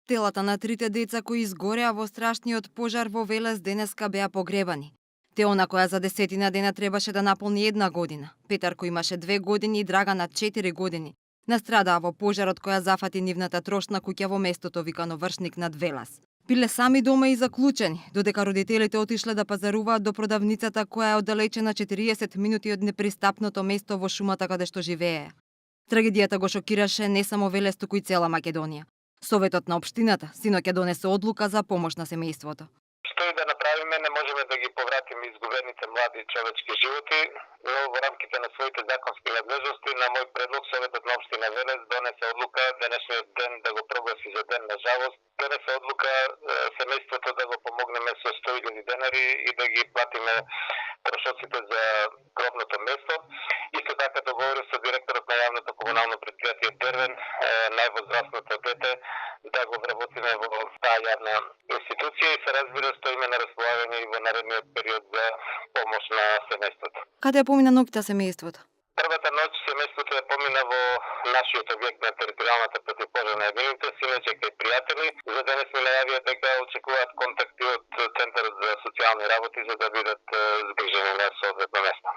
Телата на трите деца кои изгореа во страшниот пожар во Велес денеска беа погребани. Теона која за 10 дена требаше да наполни 1 година, Петар кој имаше 2 години и Драгана 4 години, настрадаа во пожарот која зафати нивната трошна куќа во местото викано Вршник над Велас. Биле сами дома и заклучени, додека родителите отишле да пазаруваат до продавницата која е оддалечена 40 минути од непристапното место во шумата каде што живееа. Трагедијата го шокираше не само Велес, туку и цела Македонија. Советот на општината синоќа донесе одлука за помош на семејството. Што и да направиме, не можеме да ги повратиме изгубените млади човечки животи, но во рамките на своите законски надлежности, на мој предлог, Советот на општина Велес донесе одлука денешниот ден да го прогласи за ден на жалост. Донесе одлука семејството да го помогнеме со 100.000 денари и да ги платиме трошоците за гробното место. Исто така договори со директорот на јавното комунално предпријатие Дервен, највозрастното дете, да го вработиме во таа јавна институција и се разбира стоиме на располагање и во наредниот период за помош на семејството. Каде помина ноќта семејството? Првата ноќ семејството ја помина во нашиот објект на територијалната противпожарна единица, синоќа кај пријатели. За денес ми најавија дека очекуваат контакти од Центарот за социјални работи за да бидат згрижени на соодветно место.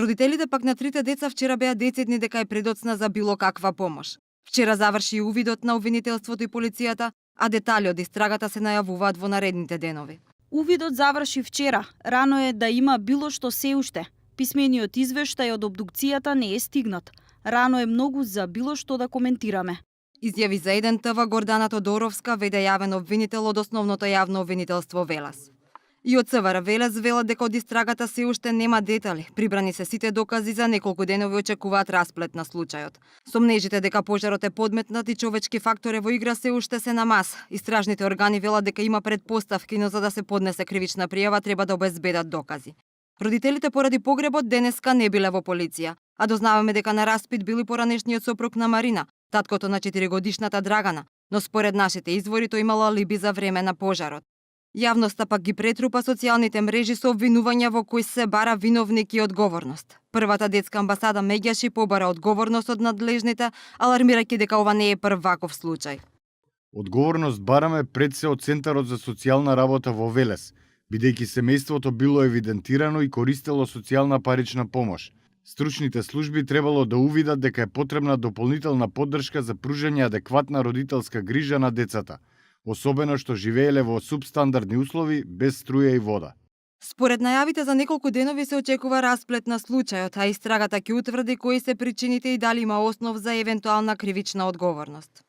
Родителите пак на трите деца вчера беа децидни дека е предоцна за било каква помош. Вчера заврши увидот на обвинителството и полицијата, а детали од истрагата се најавуваат во наредните денови. Увидот заврши вчера. Рано е да има било што се уште. Писмениот извештај од обдукцијата не е стигнат. Рано е многу за било што да коментираме. Изјави за 1 ТВ Гордана Тодоровска, веде јавен обвинител од основното јавно обвинителство Велес. И од ЦВР Велес велат дека од истрагата се уште нема детали. Прибрани се сите докази, за неколку денови очекуваат расплет на случајот. Сомнежите дека пожарот е подметнат и човечки фактор е во игра се уште се на мас. Истражните органи велат дека има предпоставки, но за да се поднесе кривична пријава треба да обезбедат докази. Родителите поради погребот денеска не биле во полиција, а дознаваме дека на распит били поранешниот сопруг на Марина, таткото на 4-годишната Драгана, но според нашите извори тој имало алиби за време на пожарот. Јавноста пак ги претрупа социјалните мрежи со обвинувања во кои се бара виновник и одговорност. Првата детска амбасада Меѓаши побара одговорност од надлежните, алармирајќи дека ова не е прв ваков случај. Одговорност бараме пред се од Центарот за социјална работа во Велес, бидејќи семејството било евидентирано и користело социјална парична помош. Стручните служби требало да увидат дека е потребна дополнителна поддршка за пружање адекватна родителска грижа на децата, особено што живееле во субстандардни услови без струја и вода. Според најавите за неколку денови се очекува расплет на случајот, а истрагата ќе утврди кои се причините и дали има основ за евентуална кривична одговорност.